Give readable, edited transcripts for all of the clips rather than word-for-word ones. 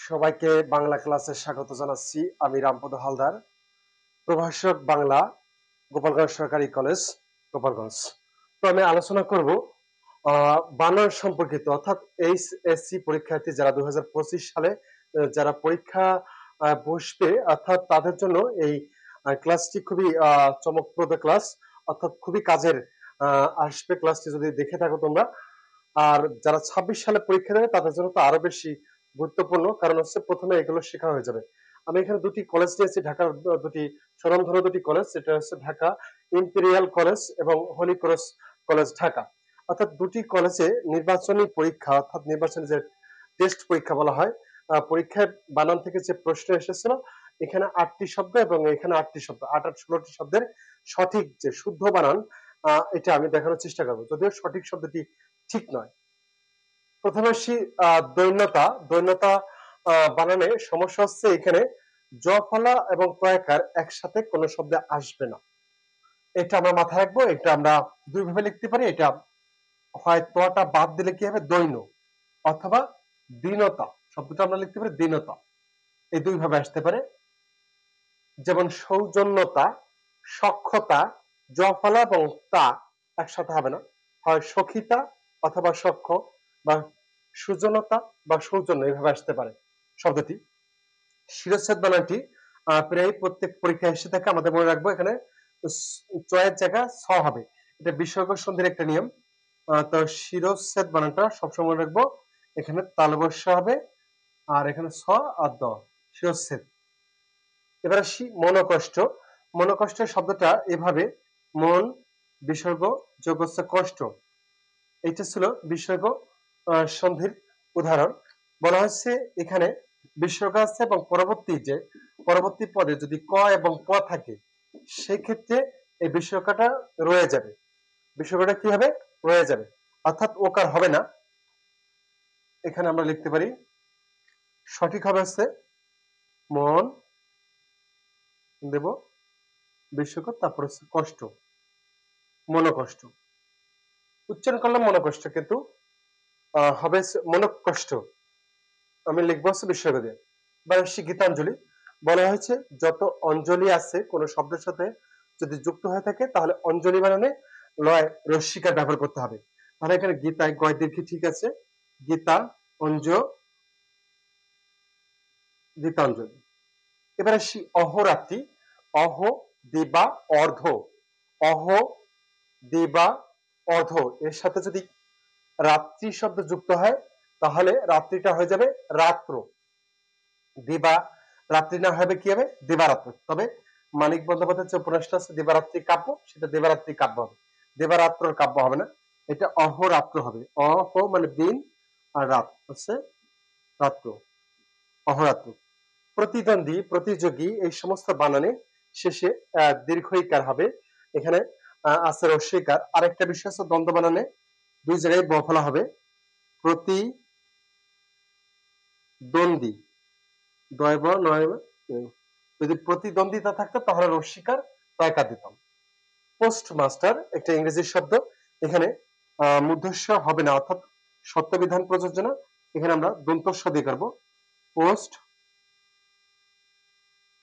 সবাইকে বাংলা ক্লাসে স্বাগত জানাচ্ছি। আমি রামপদ হালদার, প্রভাষক বাংলা, গোপালগঞ্জ সরকারি কলেজ, গোপালগঞ্জ। তো আমি আলোচনা করব বানান সম্পর্কিত, অর্থাৎ এইচএসসি পরীক্ষার্থী যারা 2025 সালে যারা পরীক্ষা বসবে, অর্থাৎ তাদের জন্য এই ক্লাসটি খুবই চমকপ্রদ ক্লাস, অর্থাৎ খুবই কাজের আসবে ক্লাসটি যদি দেখে থাকো তোমরা। আর যারা 26 সালে পরীক্ষা দেবে তাদের জন্য তো আরো বেশি গুরুত্বপূর্ণ, কারণ হচ্ছে প্রথমে এগুলো শেখা হয়ে যাবে। আমি এখানে দুটি কলেজ নিয়েছি, ঢাকার দুটি স্বনামধন্য দুটি কলেজ, সেটা হচ্ছে ঢাকা ইম্পেরিয়াল কলেজ এবং হলি ক্রস কলেজ ঢাকা। অর্থাৎ দুটি কলেজে নির্বাচনী পরীক্ষা, অর্থাৎ নির্বাচনী যে টেস্ট পরীক্ষা বলা হয়, পরীক্ষায় বানান থেকে যে প্রশ্ন এসেছিল, এখানে 8টি শব্দ এবং এখানে 8টি শব্দ, 8-16টি শব্দের সঠিক যে শুদ্ধ বানান, এটা আমি দেখানোর চেষ্টা করবো, যদিও সঠিক শব্দটি ঠিক নয়। প্রথমে আসি দৈন্যতা। দৈন্যতা বানানে সমস্যা হচ্ছে এখানে জ ফলা এবং তয়াকার একসাথে কোনো শব্দে আসবে না। এটা আমরা মাথায় রাখবো। এটা আমরা দুই ভাবে লিখতে পারি। এটা হয় তটা বাদ দিলে কি হবে, দৈন্য, অথবা দীনতা। শব্দটা আমরা লিখতে পারি দীনতা। এই দুই ভাবে আসতে পারে। যেমন সৌজন্যতা, সক্ষতা, জ ফলা এবং তা একসাথে হবে না, হয় সখিতা অথবা সক্ষ, বা সুজনতা বা সৌজন্য, এইভাবে আসতে পারে শব্দটি। শিরচ্ছেদ বানানটি প্রায় প্রত্যেক পরীক্ষায় এসে থাকে, আমাদের মনে রাখবো এখানে চয়ের জায়গা ছ হবে। এটা বিসর্গ সন্ধির একটা নিয়ম। তো শিরচ্ছেদ বানানটা সবসময় মনে রাখবো, এখানে তালবস্য হবে আর এখানে ছ আর দ, শিরচ্ছেদ। এবার আসি মনোকষ্ট। মনোকষ্টের শব্দটা এভাবে, মন বিসর্গ যোগ হচ্ছে কষ্ট, এইটা ছিল বিসর্গ সন্ধির উদাহরণ। বলা হচ্ছে এখানে বিসর্গ আছে এবং পরবর্তী পদে যদি ক এবং প থাকে, সেক্ষেত্রে এই বিসর্গটা রয়ে যাবে। বিসর্গটা কি হবে, রয়ে যাবে, অর্থাৎ ওকার হবে না। এখানে আমরা লিখতে পারি, সঠিক হবে হচ্ছে মন দেব বিসর্গ, তারপর হচ্ছে কষ্ট, মনোকষ্ট। উচ্চারণ করলাম মনোকষ্ট, কিন্তু হবে মনোকষ্ট, আমি লিখবো হচ্ছে বিসর্গ দিয়ে। বা গীতাঞ্জলি। বলা হয়েছে যত অঞ্জলি আছে কোন শব্দের সাথে যদি যুক্ত হয়ে থাকে, তাহলে অঞ্জলি বানানে লয় রস্যিকার ব্যবহার করতে হবে। তাহলে এখানে গীতায় গয় দীর্ঘি ঠিক আছে, গীতা গীতাঞ্জলি। এবার আসি অহরাত্রি। অহ দিবা অর্ধ, অহ দিবা অর্ধ, এর সাথে যদি রাত্রি শব্দ যুক্ত হয়, তাহলে রাত্রিটা হয়ে যাবে রাত্র। দিবা রাত্রি না হবে কি হবে, দিবারাত্র। তবে মানিক বন্দ্যোপাধ্যায়ের যে উপন্যাসটা আছে দিবারাত্রি কাব্য, সেটা দিবারাত্রি কাব্য হবে, দিবারাত্রর কাব্য হবে না, এটা অহরাত্র হবে। অহ মানে দিন, আর রাত হচ্ছে রাত্র, অহরাত্র। প্রতিদ্বন্দ্বী, প্রতিযোগী, এই সমস্ত বানানে শেষে দীর্ঘ ইকার হবে। এখানে আছে রস্যইকার। আরেকটা বিষয় আছে দ্বন্দ্ব বানানে দুই জায়গায় ব ফলা হবে। প্রতিদ্বন্দ্বী, দয় ব নয়, যদি প্রতিদ্বন্দ্বিতা থাকতো তাহলে রস্যিকার তয়কার দিতাম। পোস্ট মাস্টার একটা ইংরেজি শব্দ, এখানে মূর্ধস্য হবে না, অর্থাৎ সত্যবিধান প্রযোজ্য না। এখানে আমরা দন্তস্য দিয়ে করবো, পোস্ট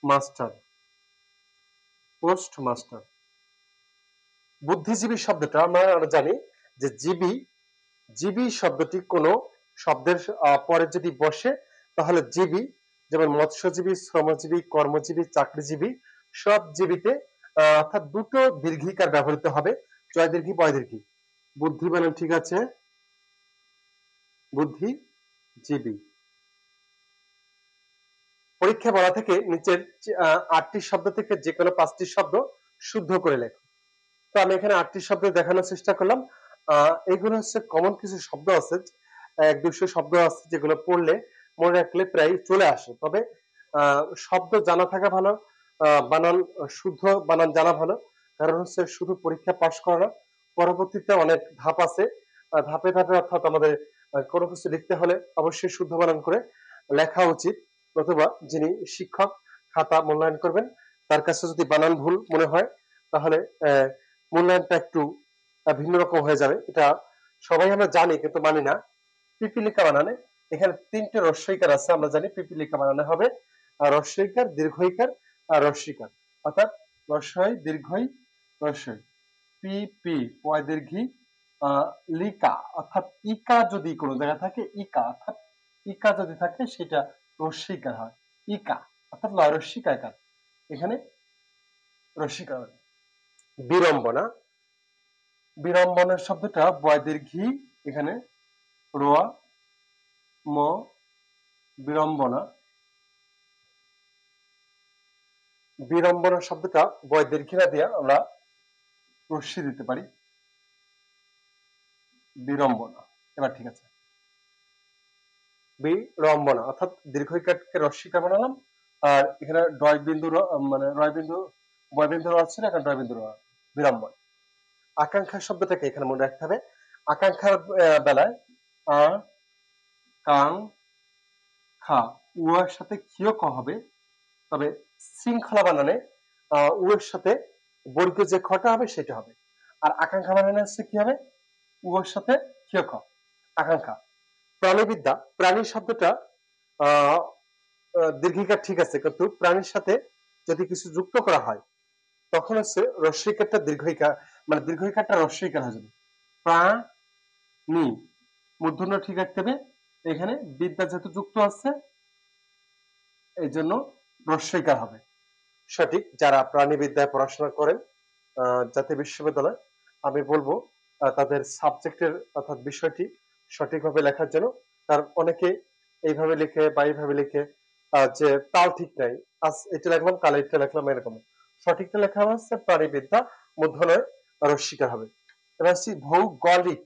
মাস্টার, পোস্ট মাস্টার। বুদ্ধিজীবী শব্দটা আমরা জানি যে জীবী, জীবী শব্দটি কোন শব্দের পরে যদি বসে, তাহলে জীবী, যেমন মৎস্যজীবী, শ্রমজীবী, কর্মজীবী, চাকরিজীবী, সব জীবিতে অর্থাৎ দুটো দীর্ঘিকার ব্যবহৃত হবে, জয় দীর্ঘি বয় দীর্ঘি। বুদ্ধি বানান ঠিক আছে, বুদ্ধিজীবী। পরীক্ষা বলা থেকে নিচের 8টি শব্দ থেকে যে কোনো 5টি শব্দ শুদ্ধ করে লেখো। তো আমি এখানে 8টি শব্দ দেখানোর চেষ্টা করলাম। এগুলো হচ্ছে কমন কিছু শব্দ আছে, 1-200 শব্দ আছে যেগুলো পড়লে মনে রাখলে প্রায় চলে আসে। তবে শব্দ জানা থাকা ভালো, বানান শুদ্ধ বানান জানা ভালো, কারণ হচ্ছে শুধু পরীক্ষা পাশ করা না, পরবর্তীতে অনেক ধাপ আছে। ধাপে ধাপে, অর্থাৎ আমাদের কোনো কিছু লিখতে হলে অবশ্যই শুদ্ধ বানান করে লেখা উচিত, নতুবা যিনি শিক্ষক খাতা মূল্যায়ন করবেন তার কাছে যদি বানান ভুল মনে হয়, তাহলে মূল্যায়নটা একটু ভিন্ন রকম হয়ে যাবে। এটা সবাই আমরা জানি কিন্তু মানি না। পিপিলিকা বানানে এখানে তিনটে রস্বইকার আছে, আমরা জানি পিপিলিকা বানানো হবে রস্বইকার, দীর্ঘইকার আর রস্বইকার, অর্থাৎ রস্বই দীর্ঘই রস্বই, পি পি পয় দীর্ঘি লিকা, অর্থাৎ ইকা যদি কোনো জায়গায় থাকে, ইকা অর্থাৎ ইকা যদি থাকে সেটা রস্বইকার হয়, ইকা অর্থাৎ লয় রস্বইকার, এখানে রস্বইকার। বিড়ম্বনা, বিড়ম্বনার শব্দটা বয় দীর্ঘি, এখানে রোয়া ম, বিড়ম্বনা, বিড়ম্বনা শব্দটা বয় দীর্ঘিরা দিয়ে আমরা রস্যি দিতে পারি, বিড়ম্বনা। এবার ঠিক আছে, বিড়ম্বনা অর্থাৎ দীর্ঘইকারকে রস্যিকার বানালাম, আর এখানে ডয় বিন্দু মানে রয় বিন্দু বয় বিন্দু আছে না, এখানে ডয় বিন্দু বিড়ম্বনা। আকাঙ্ক্ষা শব্দটাকে এখানে মনে রাখতে হবে, আকাঙ্ক্ষার বেলায় আ কাং খা, উয়ের সাথে ক্ষীয় ক হবে, তবে শৃঙ্খলা বানানে উয়ের সাথে বর্গীয় যে খটা হবে সেটা হবে, আর আকাঙ্ক্ষা বানানে হচ্ছে কি হবে, উয়ের সাথে ক্ষীয় ক, আকাঙ্ক্ষা। প্রাণীবিদ্যা, প্রাণী শব্দটা আহ দীর্ঘিকার ঠিক আছে, কিন্তু প্রাণীর সাথে যদি কিছু যুক্ত করা হয় তখন হচ্ছে রস্বইকারটা দীর্ঘইকার, মানে দীর্ঘইকারটা রস্বইকার হয়ে যাবে, প্রাণী, মূর্ধন্য ঠিক রাখতে হবে, এখানে বিদ্যা যেহেতু যুক্ত আছে এই জন্য রস্বইকার হবে। সঠিক, যারা প্রাণীবিদ্যায় পড়াশোনা করেন জাতীয় বিশ্ববিদ্যালয়, আমি বলবো তাদের সাবজেক্টের অর্থাৎ বিষয়টি সঠিকভাবে লেখার জন্য, কারণ অনেকে এইভাবে লিখে বা এইভাবে লিখে যে তাও ঠিক নাই, আজ এটা লিখলাম কাল এটা লিখলাম, এরকম সঠিকটা লেখা হচ্ছে প্রাণীবিদ্যা, মূর্ধন্যয় রস্বইকার হবে। এবার আসছি ভৌগোলিক,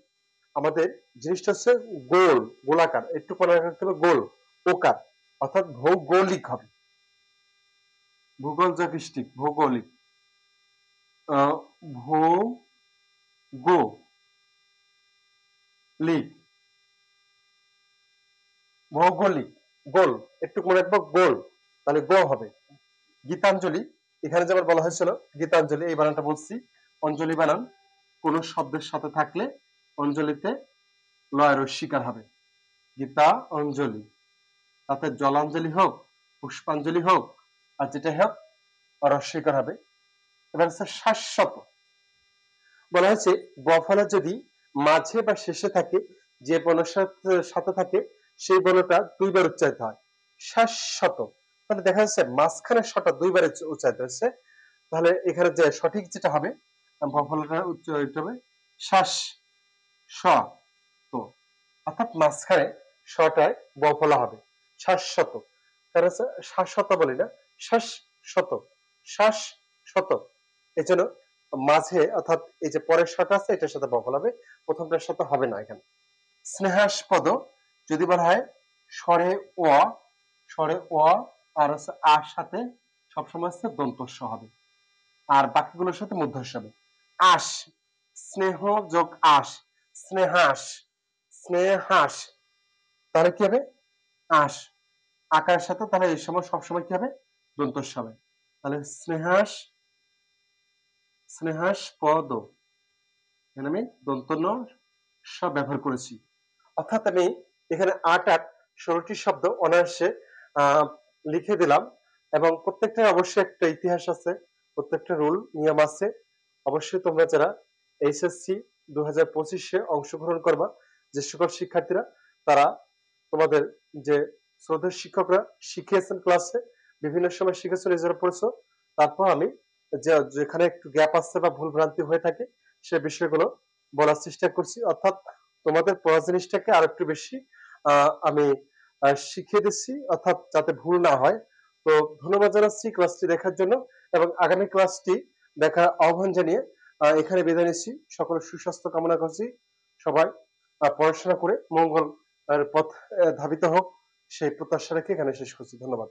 আমাদের জিনিসটা হচ্ছে গোল, গোলাকার, একটু পরে রাখতে হবে গোল, ওকার, অর্থাৎ ভৌগোলিক হবে, ভূগোল জ্যোতিষ্ঠিক, ভৌগোলিক, ভৌগোলিক, ভৌগোলিক, গোল, একটু মনে রাখবো গোল, তাহলে গো হবে। গীতাঞ্জলি, এখানে যেমন বলা হয়েছিল গীতাঞ্জলি, এই বানানটা বলছি, অঞ্জলি বানান কোন শব্দের সাথে থাকলে অঞ্জলিতে লয় রস্বইকার হবে, গীতা অঞ্জলি, তাতে জলাঞ্জলি হোক পুষ্পাঞ্জলি হোক আর যেটা হোক রস্বইকার হবে। এবার হচ্ছে শাশ্বত, বলা হয়েছে বফলা যদি মাঝে বা শেষে থাকে, যে বর্ণের সাথে থাকে সেই বর্ণটা দুইবার উচ্চারিত হয়, শাশ্বত, তাহলে দেখা যাচ্ছে মাঝখানে শটা দুইবার উচ্চারিত হচ্ছে, তাহলে এখানে যে সঠিক যেটা হবে বফলাটা উচ্চারিত হবে শ্বাস স তো, অর্থাৎ মাঝখানে শটায় বফলা হবে, শাশ্বত, কারণ শাশ্বত বলি না, শ্বাস শত, শ্বাস শত, এই জন্য মাঝে অর্থাৎ এই যে পরের শট আছে এটার সাথে বফল হবে, প্রথমটার সাথে হবে না এখানে। স্নেহাস্পদ যদি বলা হয় স্বরে ও, স্বরে ও আর হচ্ছে আর সাথে সবসময় হচ্ছে দন্তস্ব হবে, আর বাকিগুলোর সাথে মূর্ধন্য হবে। আশ, স্নেহ যোগ আশ, স্নেহাস, স্নেহাস, তাহলে কি হবে আশ, আকার সাথে, তাহলে এই সময় সবসময় কি হবে দন্তস্ব হবে, তাহলে স্নেহাস, স্নেহাস্পদ, এখানে আমি দন্তন্য সব ব্যবহার করেছি, অর্থাৎ আমি এখানে ৮ ১৬টি শব্দ অনায়াসে লিখে দিলাম, এবং প্রত্যেকটার অবশ্যই একটা ইতিহাস আছে, প্রত্যেকটা রুল নিয়ম আছে। অবশ্যই তোমরা যারা এইচএসসি 2025-এ অংশগ্রহণ করবা, যে সকল শিক্ষার্থীরা, তারা তোমাদের যে শ্রদ্ধেয় শিক্ষকরা শিখিয়েছেন ক্লাসে, বিভিন্ন সময় শিখেছো, নিজেরা পড়েছো, তারপর আমি যেখানে একটু গ্যাপ আসছে বা ভুল ভ্রান্তি হয়ে থাকে সে বিষয়গুলো বলার চেষ্টা করছি, অর্থাৎ তোমাদের পড়া জিনিসটাকে আর একটু বেশি আমি শিখিয়ে দিচ্ছি, অর্থাৎ যাতে ভুল না হয়। তো ধন্যবাদ জানাচ্ছি ক্লাসটি দেখার জন্য, এবং আগামী ক্লাসটি দেখার আহ্বান জানিয়ে এখানে বিদায় নিচ্ছি। সকলের সুস্বাস্থ্য কামনা করছি, সবাই পড়াশোনা করে মঙ্গল পথ ধাবিত হোক সেই প্রত্যাশা রেখে এখানে শেষ করছি। ধন্যবাদ।